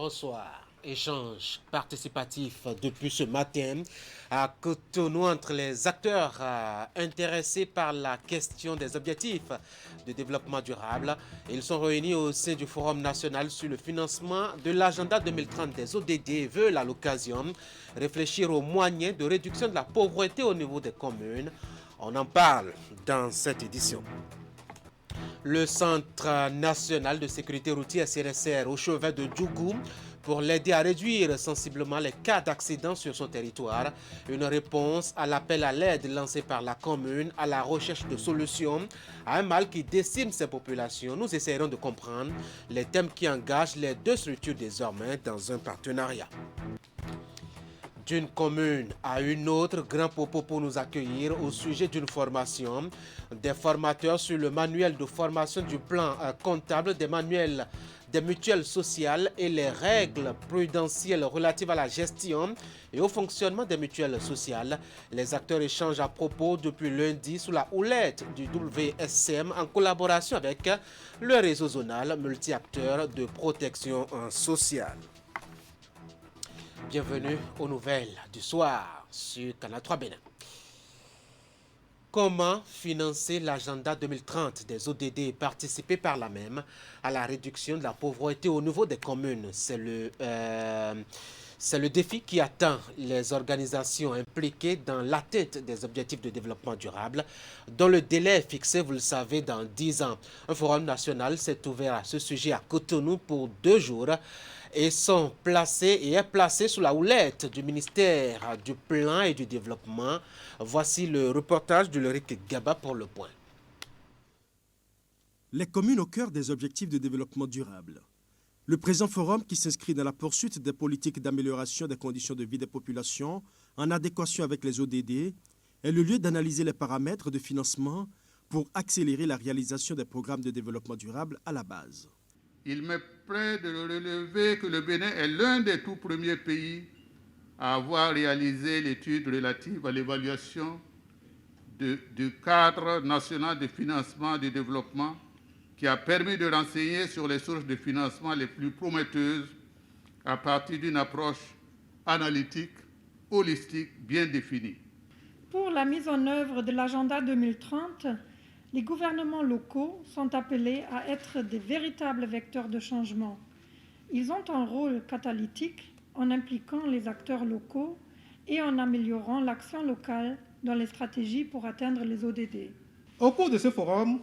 Bonsoir. Échange participatif depuis ce matin à Cotonou entre les acteurs intéressés par la question des objectifs de développement durable. Ils sont réunis au sein du Forum national sur le financement de l'agenda 2030 des ODD et veulent à l'occasion réfléchir aux moyens de réduction de la pauvreté au niveau des communes. On en parle dans cette édition. Le Centre national de sécurité routière CNSR au chevet de Djougou pour l'aider à réduire sensiblement les cas d'accidents sur son territoire. Une réponse à l'appel à l'aide lancé par la commune à la recherche de solutions à un mal qui décime ses populations. Nous essayerons de comprendre les thèmes qui engagent les deux structures désormais dans un partenariat. D'une commune à une autre, Grand Popo pour nous accueillir au sujet d'une formation. Des formateurs sur le manuel de formation du plan comptable, des manuels des mutuelles sociales et les règles prudentielles relatives à la gestion et au fonctionnement des mutuelles sociales. Les acteurs échangent à propos depuis lundi sous la houlette du WSCM en collaboration avec le réseau zonal multi-acteurs de protection sociale. Bienvenue aux nouvelles du soir sur Canal 3 Bénin. Comment financer l'agenda 2030 des ODD et participer par là même à la réduction de la pauvreté au niveau des communes? C'est le défi qui attend les organisations impliquées dans l'atteinte des objectifs de développement durable, dont le délai est fixé, vous le savez, dans 10 ans. Un forum national s'est ouvert à ce sujet à Cotonou pour 2 jours et est placé sous la houlette du ministère du Plan et du Développement. Voici le reportage de Loric Gaba pour Le Point. Les communes au cœur des objectifs de développement durable. Le présent forum, qui s'inscrit dans la poursuite des politiques d'amélioration des conditions de vie des populations en adéquation avec les ODD, est le lieu d'analyser les paramètres de financement pour accélérer la réalisation des programmes de développement durable à la base. Il me plaît de relever que le Bénin est l'un des tout premiers pays à avoir réalisé l'étude relative à l'évaluation du cadre national de financement du développement qui a permis de renseigner sur les sources de financement les plus prometteuses à partir d'une approche analytique, holistique, bien définie. Pour la mise en œuvre de l'agenda 2030, les gouvernements locaux sont appelés à être des véritables vecteurs de changement. Ils ont un rôle catalytique en impliquant les acteurs locaux et en améliorant l'action locale dans les stratégies pour atteindre les ODD. Au cours de ce forum,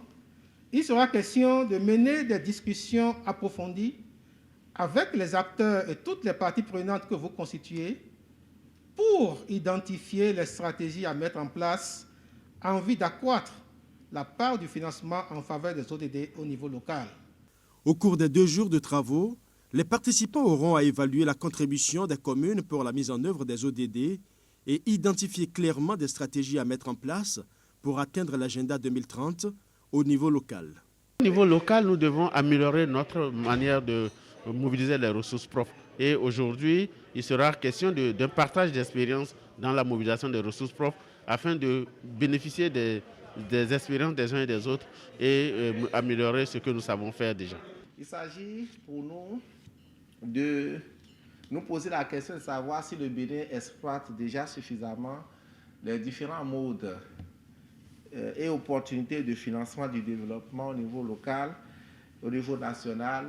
il sera question de mener des discussions approfondies avec les acteurs et toutes les parties prenantes que vous constituez pour identifier les stratégies à mettre en place en vue d'accroître la part du financement en faveur des ODD au niveau local. Au cours des 2 jours de travaux, les participants auront à évaluer la contribution des communes pour la mise en œuvre des ODD et identifier clairement des stratégies à mettre en place pour atteindre l'agenda 2030 au niveau local. Au niveau local, nous devons améliorer notre manière de mobiliser les ressources propres. Et aujourd'hui, il sera question d'un partage d'expériences dans la mobilisation des ressources propres afin de bénéficier des expériences des uns et des autres et améliorer ce que nous savons faire déjà. Il s'agit pour nous de nous poser la question de savoir si le Bénin exploite déjà suffisamment les différents modes et opportunités de financement du développement au niveau local, au niveau national,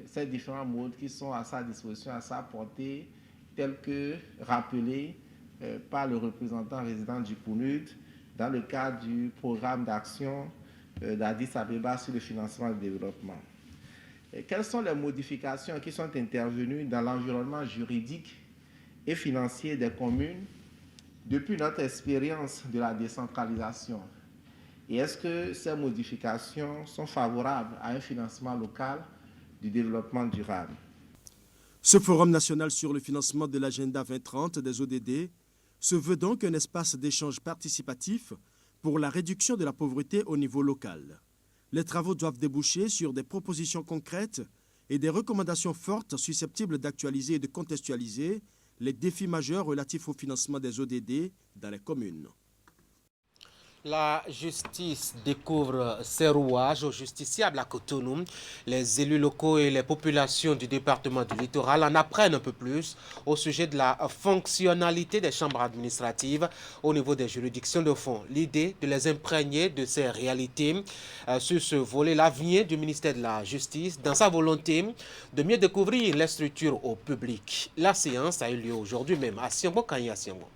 ces différents modes qui sont à sa disposition, à sa portée, tels que rappelés par le représentant résident du PNUD dans le cadre du programme d'action d'Addis Abeba sur le financement du développement. Et quelles sont les modifications qui sont intervenues dans l'environnement juridique et financier des communes depuis notre expérience de la décentralisation? Et est-ce que ces modifications sont favorables à un financement local du développement durable? Ce Forum national sur le financement de l'agenda 2030 des ODD se veut donc un espace d'échange participatif pour la réduction de la pauvreté au niveau local. Les travaux doivent déboucher sur des propositions concrètes et des recommandations fortes susceptibles d'actualiser et de contextualiser les défis majeurs relatifs au financement des ODD dans les communes. La justice découvre ses rouages aux justiciables à Cotonou. Les élus locaux et les populations du département du littoral en apprennent un peu plus au sujet de la fonctionnalité des chambres administratives au niveau des juridictions de fond. L'idée de les imprégner de ces réalités sur ce volet-là vient du ministère de la Justice dans sa volonté de mieux découvrir les structures au public. La séance a eu lieu aujourd'hui même à Siango, Kanya Siango.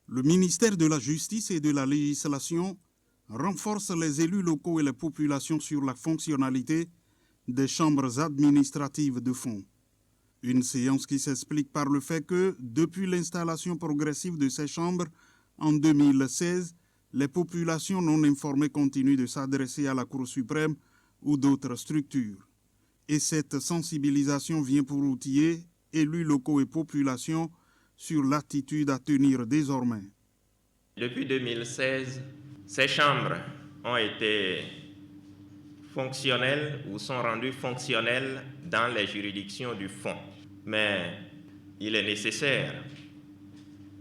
Le ministère de la Justice et de la Législation renforce les élus locaux et les populations sur la fonctionnalité des chambres administratives de fond. Une séance qui s'explique par le fait que, depuis l'installation progressive de ces chambres en 2016, les populations non informées continuent de s'adresser à la Cour suprême ou d'autres structures. Et cette sensibilisation vient pour outiller élus locaux et populations sur l'attitude à tenir désormais. Depuis 2016, ces chambres ont été fonctionnelles ou sont rendues fonctionnelles dans les juridictions du fond. Mais il est nécessaire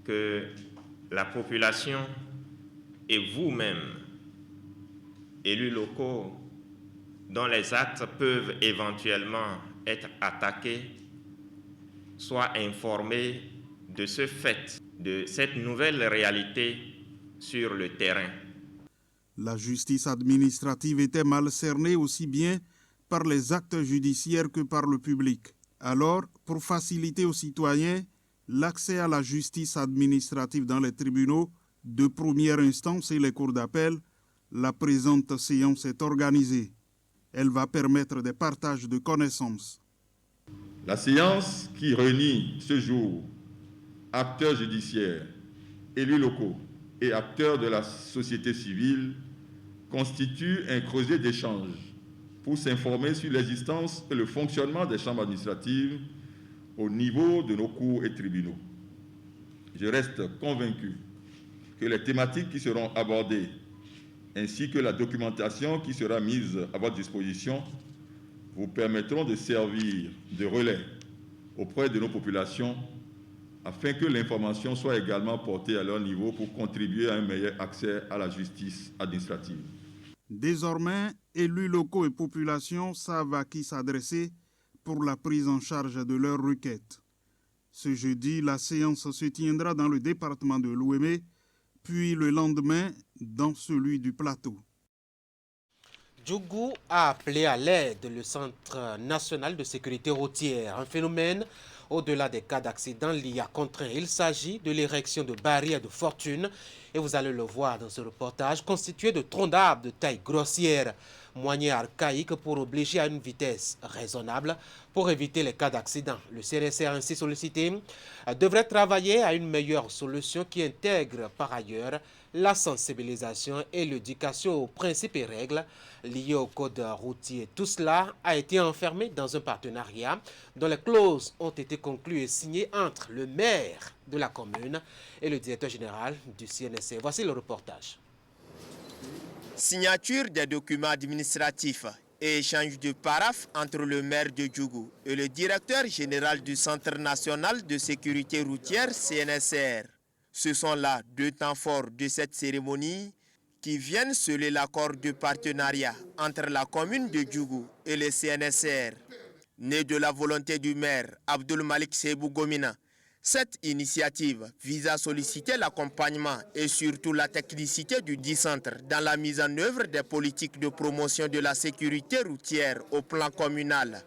que la population et vous-même, élus locaux, dont les actes peuvent éventuellement être attaqués, soient informés de ce fait, de cette nouvelle réalité sur le terrain. La justice administrative était mal cernée aussi bien par les actes judiciaires que par le public. Alors, pour faciliter aux citoyens l'accès à la justice administrative dans les tribunaux de première instance et les cours d'appel, la présente séance est organisée. Elle va permettre des partages de connaissances. La séance qui réunit ce jour acteurs judiciaires, élus locaux et acteurs de la société civile constitue un creuset d'échange pour s'informer sur l'existence et le fonctionnement des chambres administratives au niveau de nos cours et tribunaux. Je reste convaincu que les thématiques qui seront abordées ainsi que la documentation qui sera mise à votre disposition vous permettront de servir de relais auprès de nos populations afin que l'information soit également portée à leur niveau pour contribuer à un meilleur accès à la justice administrative. Désormais, élus locaux et populations savent à qui s'adresser pour la prise en charge de leurs requêtes. Ce jeudi, la séance se tiendra dans le département de l'Ouémé, puis le lendemain dans celui du Plateau. Djougou a appelé à l'aide le Centre national de sécurité routière, un phénomène au-delà des cas d'accident liés à contraint. Il s'agit de l'érection de barrières de fortune et vous allez le voir dans ce reportage constitué de troncs d'arbres de taille grossière, moyen archaïque pour obliger à une vitesse raisonnable pour éviter les cas d'accident. Le CNSR ainsi sollicité devrait travailler à une meilleure solution qui intègre par ailleurs la sensibilisation et l'éducation aux principes et règles liés au code routier. Tout cela a été enfermé dans un partenariat dont les clauses ont été conclues et signées entre le maire de la commune et le directeur général du CNSR. Voici le reportage. Signature des documents administratifs et échange de paraphes entre le maire de Djougou et le directeur général du Centre national de sécurité routière CNSR. Ce sont là deux temps forts de cette cérémonie qui viennent sceller l'accord de partenariat entre la commune de Djougou et le CNSR. Né de la volonté du maire Abdoul Malik Sebou Gomina, cette initiative vise à solliciter l'accompagnement et surtout la technicité du dit centre dans la mise en œuvre des politiques de promotion de la sécurité routière au plan communal.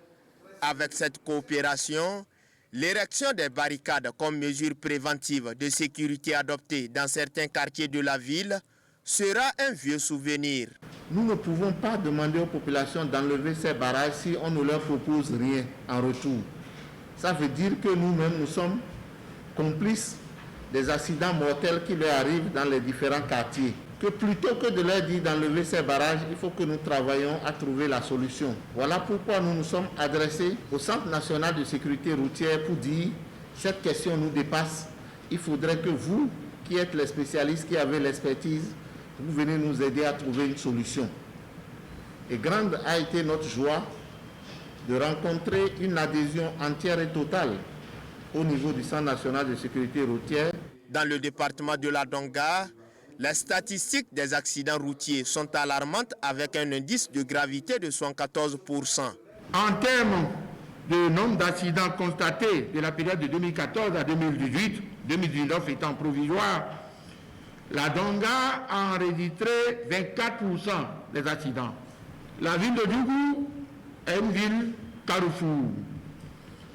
Avec cette coopération, l'érection des barricades comme mesure préventive de sécurité adoptée dans certains quartiers de la ville sera un vieux souvenir. Nous ne pouvons pas demander aux populations d'enlever ces barrages si on ne leur propose rien en retour. Ça veut dire que nous-mêmes, nous sommes complices des accidents mortels qui leur arrivent dans les différents quartiers. Que plutôt que de leur dire d'enlever ces barrages, il faut que nous travaillions à trouver la solution. Voilà pourquoi nous nous sommes adressés au Centre national de sécurité routière pour dire cette question nous dépasse. Il faudrait que vous, qui êtes les spécialistes, qui avez l'expertise, vous venez nous aider à trouver une solution. Et grande a été notre joie de rencontrer une adhésion entière et totale au niveau du Centre national de sécurité routière. Dans le département de la Donga, Les statistiques des accidents routiers sont alarmantes avec un indice de gravité de 74%. En termes de nombre d'accidents constatés de la période de 2014 à 2018, 2019 étant provisoire, la Donga a enregistré 24% des accidents. La ville de Djougou est une ville carrefour.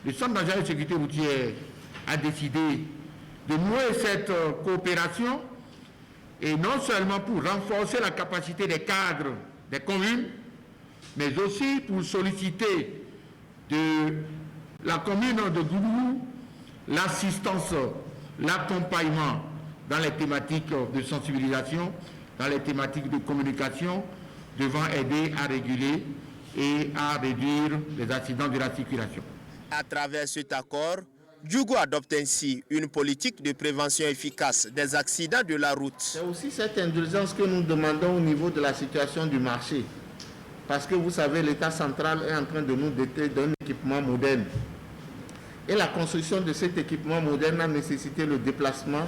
Le Centre national de sécurité routière a décidé de nouer cette coopération et non seulement pour renforcer la capacité des cadres des communes, mais aussi pour solliciter de la commune de Goudou l'assistance, l'accompagnement dans les thématiques de sensibilisation, dans les thématiques de communication, devant aider à réguler et à réduire les accidents de la circulation. À travers cet accord, Djougou adopte ainsi une politique de prévention efficace des accidents de la route. C'est aussi cette indulgence que nous demandons au niveau de la situation du marché. Parce que vous savez, l'État central est en train de nous doter d'un équipement moderne. Et la construction de cet équipement moderne a nécessité le déplacement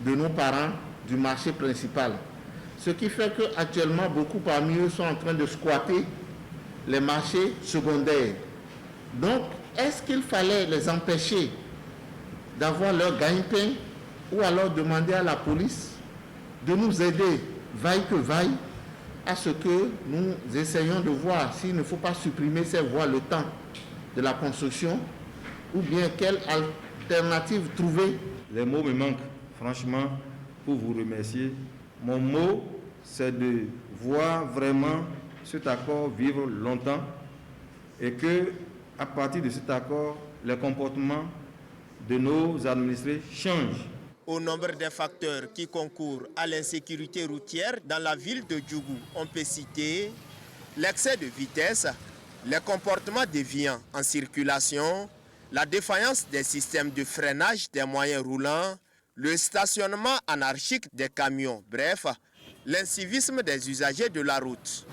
de nos parents du marché principal. Ce qui fait qu'actuellement, beaucoup parmi eux sont en train de squatter les marchés secondaires. Donc, est-ce qu'il fallait les empêcher d'avoir leur gagne-pain ou alors demander à la police de nous aider, vaille que vaille, à ce que nous essayons de voir s'il ne faut pas supprimer ces voies le temps de la construction ou bien quelle alternative trouver? Les mots me manquent, franchement, pour vous remercier. Mon mot, c'est de voir vraiment cet accord vivre longtemps et que, à partir de cet accord, les comportements de nos administrés changent. Au nombre des facteurs qui concourent à l'insécurité routière dans la ville de Djougou, on peut citer l'excès de vitesse, les comportements déviants en circulation, la défaillance des systèmes de freinage des moyens roulants, le stationnement anarchique des camions, bref, l'incivisme des usagers de la route.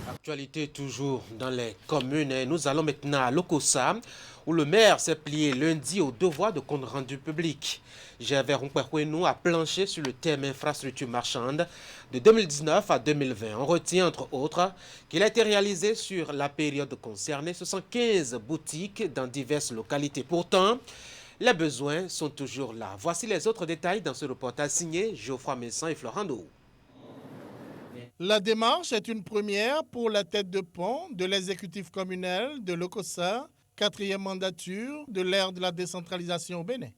Actualité toujours dans les communes. Et nous allons maintenant à Lokossa, où le maire s'est plié lundi au devoir de compte rendu public. Gervais Rumpekwenou a planché sur le thème infrastructure marchande de 2019 à 2020. On retient entre autres qu'il a été réalisé sur la période concernée 75 boutiques dans diverses localités. Pourtant, les besoins sont toujours là. Voici les autres détails dans ce reportage signé Geoffroy Messan et Florent Dou. La démarche est une première pour la tête de pont de l'exécutif communal de Lokossa, 4e mandature de l'ère de la décentralisation au Bénin.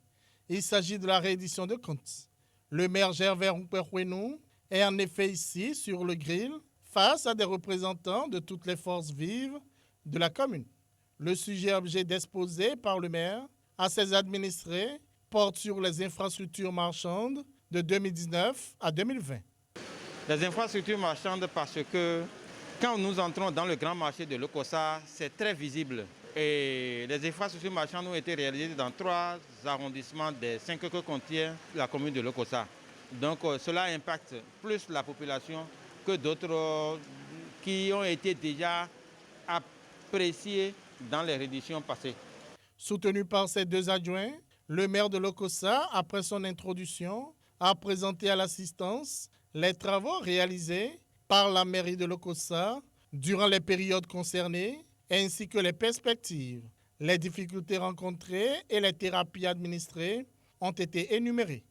Il s'agit de la réédition de comptes. Le maire Gervais Rumpekwenou est en effet ici sur le grill face à des représentants de toutes les forces vives de la commune. Le sujet objet d'exposé par le maire à ses administrés porte sur les infrastructures marchandes de 2019 à 2020. Les infrastructures marchandes parce que quand nous entrons dans le grand marché de Lokossa, c'est très visible. Et les infrastructures marchandes ont été réalisées dans 3 arrondissements des 5 que contient la commune de Lokossa. Donc cela impacte plus la population que d'autres qui ont été déjà appréciés dans les rééditions passées. Soutenu par ses 2 adjoints, le maire de Lokossa, après son introduction, a présenté à l'assistance les travaux réalisés par la mairie de Lokossa durant les périodes concernées, ainsi que les perspectives. Les difficultés rencontrées et les thérapies administrées ont été énumérées.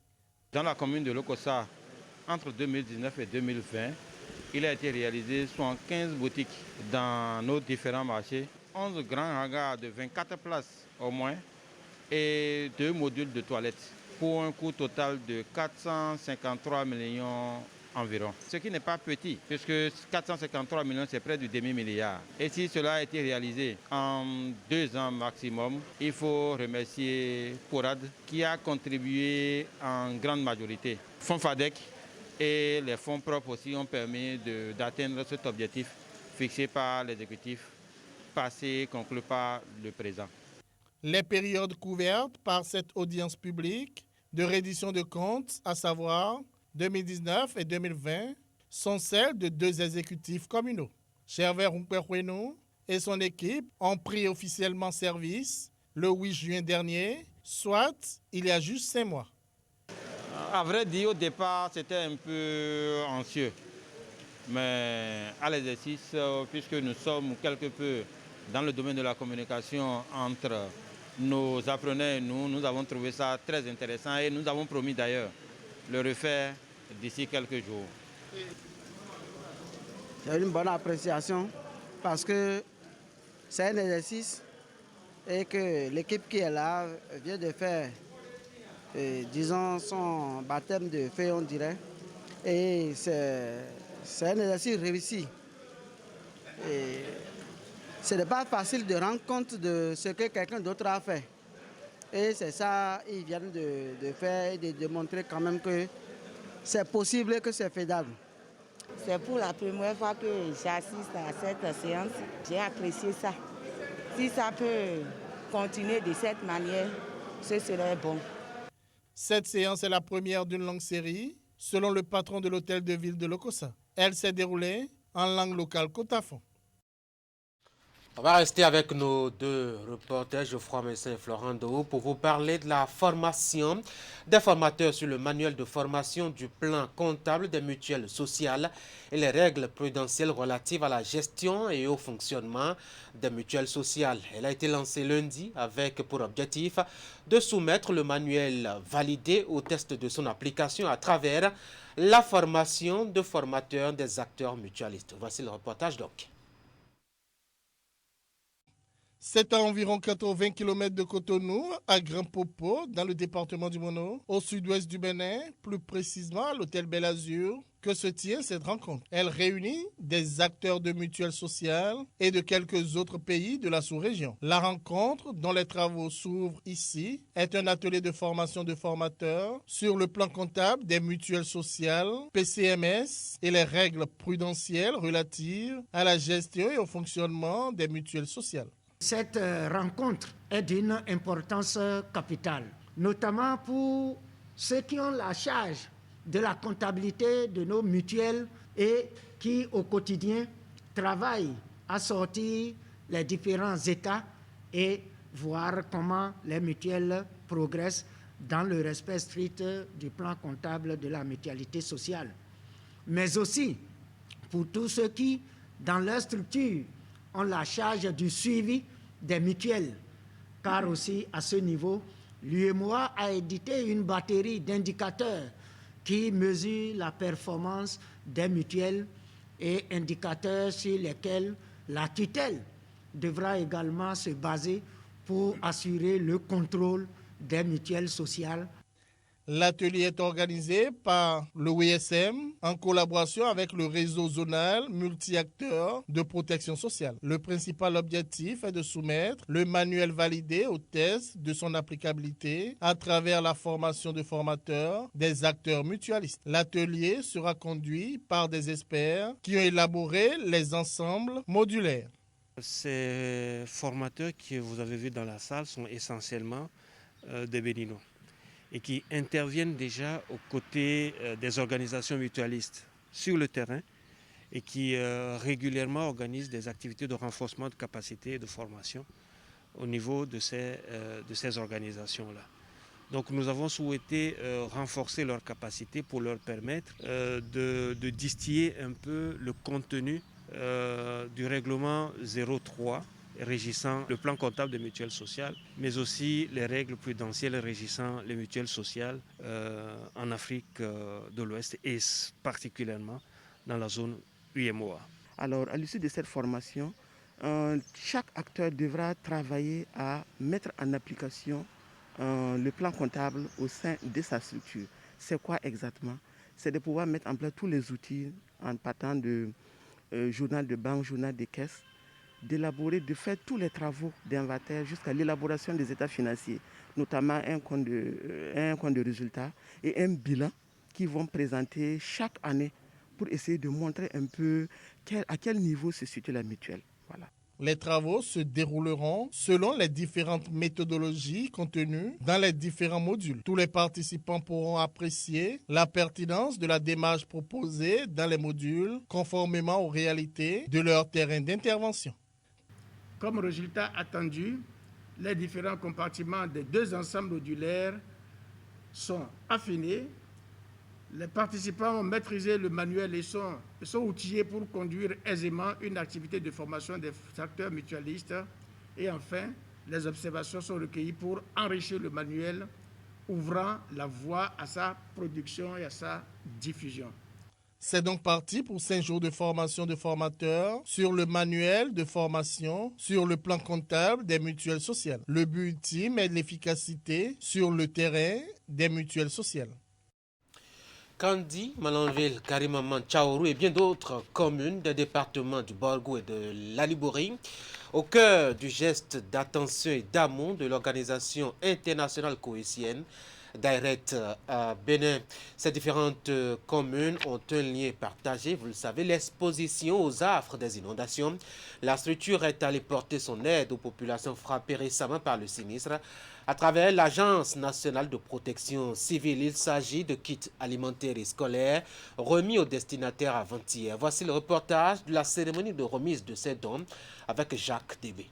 Dans la commune de Lokossa, entre 2019 et 2020, il a été réalisé 75 boutiques dans nos différents marchés, 11 grands hangars de 24 places au moins et 2 modules de toilettes pour un coût total de 453 millions environ. Ce qui n'est pas petit, puisque 453 millions, c'est près du demi-milliard. Et si cela a été réalisé en 2 ans maximum, il faut remercier Porad qui a contribué en grande majorité. Fonds FADEC et les fonds propres aussi ont permis d'atteindre cet objectif fixé par l'exécutif passé, conclu par le présent. Les périodes couvertes par cette audience publique de reddition de comptes, à savoir 2019 et 2020, sont celles de 2 exécutifs communaux. Gervais Rumpekwenou et son équipe ont pris officiellement service le 8 juin dernier, soit il y a juste 5 mois. À vrai dire, au départ, c'était un peu anxieux. Mais à l'exercice, puisque nous sommes quelque peu dans le domaine de la communication entre nos apprenants et nous avons trouvé ça très intéressant et nous avons promis d'ailleurs le refaire d'ici quelques jours. C'est une bonne appréciation parce que c'est un exercice et que l'équipe qui est là vient de faire, disons, son baptême de feu, on dirait. Et c'est un exercice réussi. Et ce n'est pas facile de rendre compte de ce que quelqu'un d'autre a fait. Et c'est ça, ils viennent de faire et de démontrer quand même que c'est possible et que c'est faisable. C'est pour la première fois que j'assiste à cette séance. J'ai apprécié ça. Si ça peut continuer de cette manière, ce serait bon. Cette séance est la première d'une longue série, selon le patron de l'hôtel de ville de Lokossa. Elle s'est déroulée en langue locale Kotafon. On va rester avec nos deux reporters, Geoffroy Messin et Florent Dou, pour vous parler de la formation des formateurs sur le manuel de formation du plan comptable des mutuelles sociales et les règles prudentielles relatives à la gestion et au fonctionnement des mutuelles sociales. Elle a été lancée lundi avec pour objectif de soumettre le manuel validé au test de son application à travers la formation de formateurs des acteurs mutualistes. Voici le reportage donc. C'est à environ 80 km de Cotonou, à Grand Popo, dans le département du Mono, au sud-ouest du Bénin, plus précisément à l'hôtel Bel Azur, que se tient cette rencontre. Elle réunit des acteurs de mutuelles sociales et de quelques autres pays de la sous-région. La rencontre, dont les travaux s'ouvrent ici, est un atelier de formation de formateurs sur le plan comptable des mutuelles sociales, PCMS, et les règles prudentielles relatives à la gestion et au fonctionnement des mutuelles sociales. Cette rencontre est d'une importance capitale, notamment pour ceux qui ont la charge de la comptabilité de nos mutuelles et qui, au quotidien, travaillent à sortir les différents états et voir comment les mutuelles progressent dans le respect strict du plan comptable de la mutualité sociale. Mais aussi pour tous ceux qui, dans leur structure, ont la charge du suivi des mutuelles, car aussi à ce niveau, l'UEMOA a édité une batterie d'indicateurs qui mesurent la performance des mutuelles et indicateurs sur lesquels la tutelle devra également se baser pour assurer le contrôle des mutuelles sociales. L'atelier est organisé par le WSM en collaboration avec le réseau zonal multi-acteurs de protection sociale. Le principal objectif est de soumettre le manuel validé au test de son applicabilité à travers la formation de formateurs des acteurs mutualistes. L'atelier sera conduit par des experts qui ont élaboré les ensembles modulaires. Ces formateurs que vous avez vus dans la salle sont essentiellement des Béninois et qui interviennent déjà aux côtés des organisations mutualistes sur le terrain et qui régulièrement organisent des activités de renforcement de capacité et de formation au niveau de ces organisations-là. Donc nous avons souhaité renforcer leurs capacités pour leur permettre de distiller un peu le contenu du règlement 03 régissant le plan comptable des mutuelles sociales, mais aussi les règles prudentielles régissant les mutuelles sociales en Afrique de l'Ouest et particulièrement dans la zone UEMOA. Alors, à l'issue de cette formation, chaque acteur devra travailler à mettre en application le plan comptable au sein de sa structure. C'est quoi exactement? C'est de pouvoir mettre en place tous les outils en partant de journal de banque, journal de caisse, d'élaborer, de faire tous les travaux d'inventaire jusqu'à l'élaboration des états financiers, notamment un compte de résultats et un bilan qui vont présenter chaque année pour essayer de montrer un peu à quel niveau se situe la mutuelle. Voilà. Les travaux se dérouleront selon les différentes méthodologies contenues dans les différents modules. Tous les participants pourront apprécier la pertinence de la démarche proposée dans les modules conformément aux réalités de leur terrain d'intervention. Comme résultat attendu, les différents compartiments des deux ensembles modulaires sont affinés Les participants ont maîtrisé le manuel et sont outillés pour conduire aisément une activité de formation des acteurs mutualistes. Et enfin, les observations sont recueillies pour enrichir le manuel, ouvrant la voie à sa production et à sa diffusion. C'est donc parti pour 5 jours de formation de formateurs sur le manuel de formation sur le plan comptable des mutuelles sociales. Le but ultime est l'efficacité sur le terrain des mutuelles sociales. Kandi, Malanville, Karimaman, Tchaourou et bien d'autres communes des départements du Borgou et de l'Alibori, au cœur du geste d'attention et d'amour de l'organisation internationale cohésienne d'Airet Bénin. Ces différentes communes ont un lien partagé, vous le savez, l'exposition aux affres des inondations. La structure est allée porter son aide aux populations frappées récemment par le sinistre à travers l'Agence nationale de protection civile. Il s'agit de kits alimentaires et scolaires remis aux destinataires avant-hier. Voici le reportage de la cérémonie de remise de ces dons avec Jacques Débé.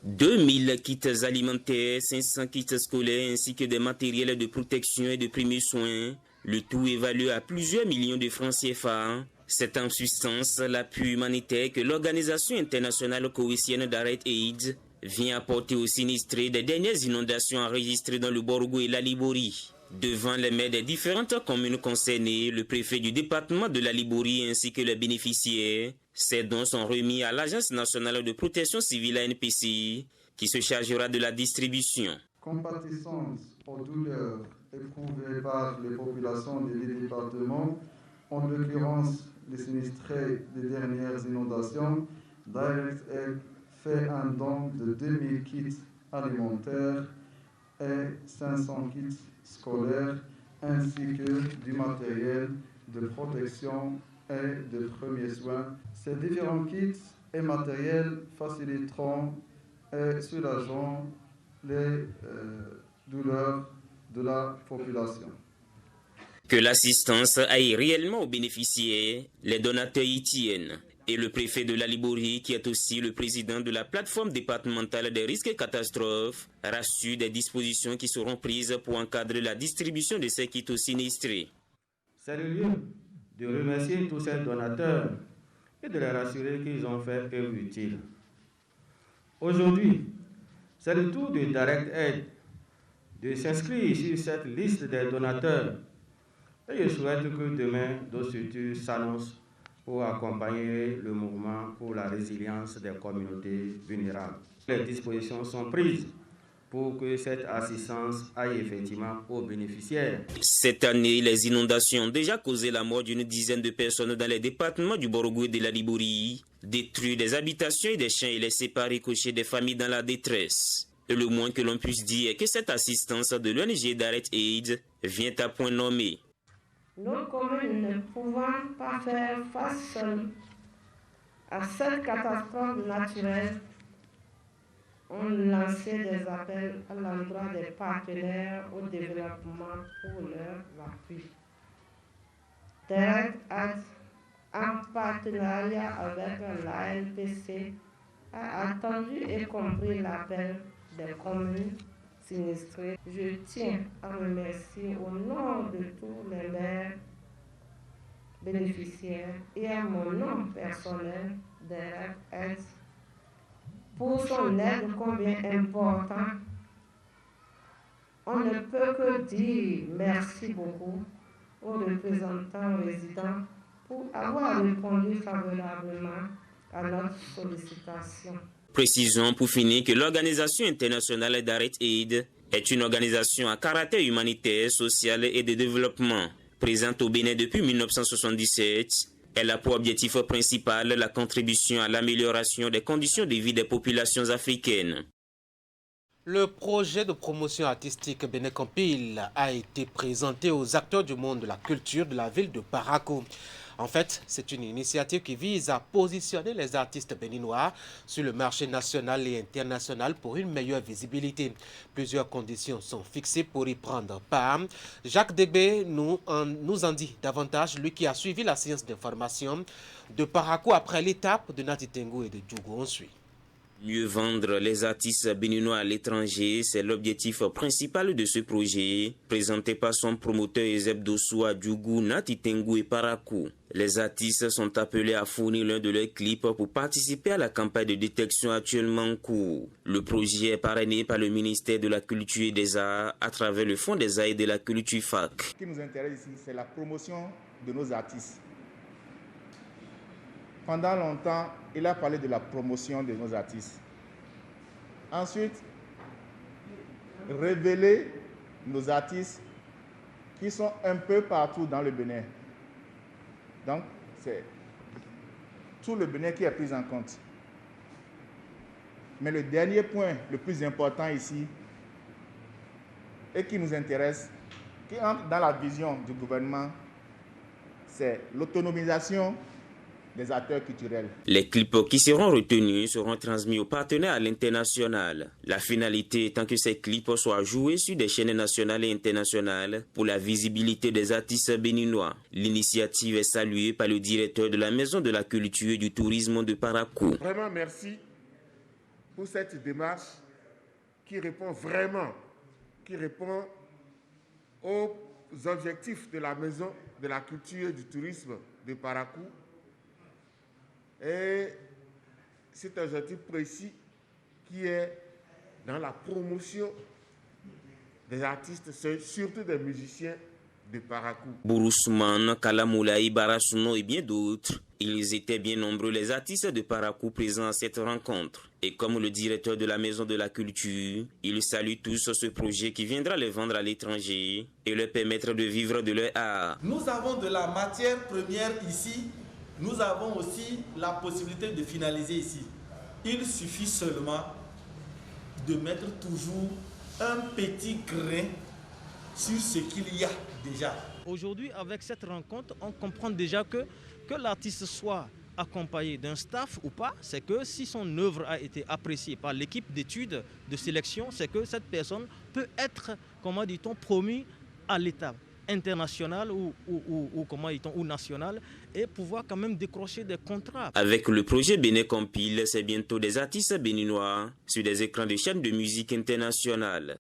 2000 kits alimentaires, 500 kits scolaires ainsi que des matériels de protection et de premiers soins. Le tout évalué à plusieurs millions de francs CFA. C'est en substance l'appui humanitaire que l'Organisation internationale cohésienne d'Airet Aid vient apporter aux sinistrés des dernières inondations enregistrées dans le Borgou et l'Alibori. Devant les maires des différentes communes concernées, le préfet du département de l'Alibori ainsi que les bénéficiaires, ces dons sont remis à l'Agence nationale de protection civile ANPC qui se chargera de la distribution. Compatissant aux douleurs éprouvées par les populations des deux départements, en l'occurrence les sinistrés des dernières inondations, Airet Aid fait un don de 2000 kits alimentaires et 500 kits scolaires ainsi que du matériel de protection et de premiers soins. Ces différents kits et matériels faciliteront et soulageront les douleurs de la population. Que l'assistance aille réellement aux bénéficiaires, les donateurs y tiennent. Et le préfet de l'Alibori, qui est aussi le président de la plateforme départementale des risques et catastrophes, rassure des dispositions qui seront prises pour encadrer la distribution de ces kits aux sinistrés. C'est le lieu de remercier tous ces donateurs et de les rassurer qu'ils ont fait œuvre utile. Aujourd'hui, c'est le tour de Airet Aid de s'inscrire sur cette liste des donateurs et je souhaite que demain, d'autres structures s'annoncent pour accompagner le mouvement pour la résilience des communautés vulnérables. Les dispositions sont prises pour que cette assistance aille effectivement aux bénéficiaires. Cette année, les inondations ont déjà causé la mort d'une dizaine de personnes dans les départements du Borgou et de l'Alibori, détruit des habitations et des champs et laissé par ricochet des familles dans la détresse. Et le moins que l'on puisse dire est que cette assistance de l'ONG d'Airet Aid vient à point nommé. Nos communes ne pouvant pas faire face à cette catastrophe naturelle, ont lancé des appels à l'endroit des partenaires au développement pour leur appui. Airet Aid, en partenariat avec l'ANPC, a attendu et compris l'appel des communes sinistrées. Je tiens à remercier au nom de tous les maires bénéficiaires et à mon nom personnel d'Airet Aid pour son aide combien important. On ne peut que dire merci beaucoup aux représentants résidents pour avoir répondu favorablement à notre sollicitation. Précisons pour finir que l'Organisation internationale d'Airet Aid est une organisation à caractère humanitaire, social et de développement, présente au Bénin depuis 1977. Elle a pour objectif principal la contribution à l'amélioration des conditions de vie des populations africaines. Le projet de promotion artistique Bénin Compile a été présenté aux acteurs du monde de la culture de la ville de Parakou. En fait, c'est une initiative qui vise à positionner les artistes béninois sur le marché national et international pour une meilleure visibilité. Plusieurs conditions sont fixées pour y prendre part. Jacques Débé nous en dit davantage, lui qui a suivi la séance d'information de Parakou après l'étape de Nati Tengu et de Djougou. On suit. Mieux vendre les artistes béninois à l'étranger, c'est l'objectif principal de ce projet, présenté par son promoteur Ezeb Dossou à Djougou, Natitengu et Parakou. Les artistes sont appelés à fournir l'un de leurs clips pour participer à la campagne de détection actuellement en cours. Le projet est parrainé par le ministère de la Culture et des Arts à travers le Fonds des Arts et de la Culture FAC. Ce qui nous intéresse ici, c'est la promotion de nos artistes. Pendant longtemps, il a parlé de la promotion de nos artistes. Ensuite, révéler nos artistes qui sont un peu partout dans le Bénin. Donc, c'est tout le Bénin qui est pris en compte. Mais le dernier point, le plus important ici, et qui nous intéresse, qui entre dans la vision du gouvernement, c'est l'autonomisation des acteurs culturels. Les clips qui seront retenus seront transmis aux partenaires à l'international. La finalité étant que ces clips soient joués sur des chaînes nationales et internationales pour la visibilité des artistes béninois. L'initiative est saluée par le directeur de la Maison de la Culture et du Tourisme de Parakou. Vraiment merci pour cette démarche qui répond aux objectifs de la Maison de la Culture et du Tourisme de Parakou. Et c'est un objectif précis qui est dans la promotion des artistes, surtout des musiciens de Parakou. Bourousman, Kalamoulaï, Barasuno et bien d'autres. Ils étaient bien nombreux les artistes de Parakou présents à cette rencontre. Et comme le directeur de la Maison de la Culture, ils saluent tous ce projet qui viendra les vendre à l'étranger et leur permettre de vivre de leur art. Nous avons de la matière première ici. Nous avons aussi la possibilité de finaliser ici. Il suffit seulement de mettre toujours un petit grain sur ce qu'il y a déjà. Aujourd'hui, avec cette rencontre, on comprend déjà que l'artiste soit accompagné d'un staff ou pas, c'est que si son œuvre a été appréciée par l'équipe d'études, de sélection, c'est que cette personne peut être, comment dit-on, promu à l'État international ou national et pouvoir quand même décrocher des contrats. Avec le projet Bénin Compile, c'est bientôt des artistes béninois sur des écrans de chaînes de musique internationales.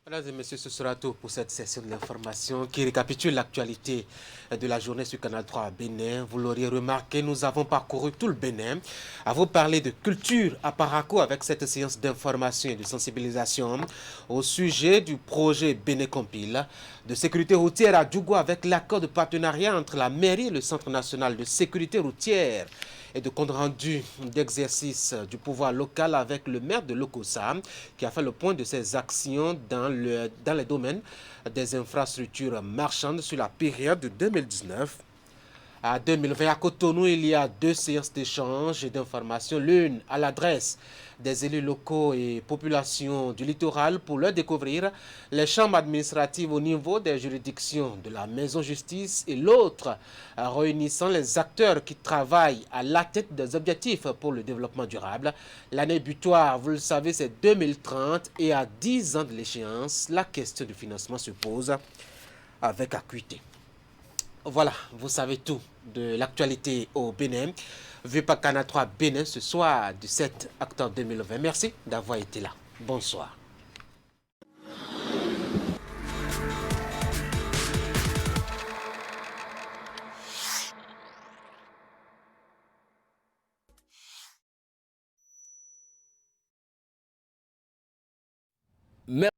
Mesdames et messieurs, ce sera tout pour cette session de l'information qui récapitule l'actualité de la journée sur Canal 3 à Bénin. Vous l'auriez remarqué, nous avons parcouru tout le Bénin à vous parler de culture à Parakou avec cette séance d'information et de sensibilisation au sujet du projet Bénin Compile de sécurité routière à Djougou avec l'accord de partenariat entre la mairie et le Centre national de sécurité routière et de compte rendu d'exercice du pouvoir local avec le maire de Lokossa qui a fait le point de ses actions dans les domaines des infrastructures marchandes sur la période de 2019 à 2020. À Cotonou, il y a 2 séances d'échange et d'information, l'une à l'adresse des élus locaux et populations du littoral pour leur découvrir les chambres administratives au niveau des juridictions de la maison justice et l'autre réunissant les acteurs qui travaillent à la tête des objectifs pour le développement durable. L'année butoir, vous le savez, c'est 2030 et à 10 ans de l'échéance, la question du financement se pose avec acuité. Voilà, vous savez tout de l'actualité au Bénin, vu par Canal 3 Bénin ce soir du 7 octobre 2020. Merci d'avoir été là. Bonsoir. Merci.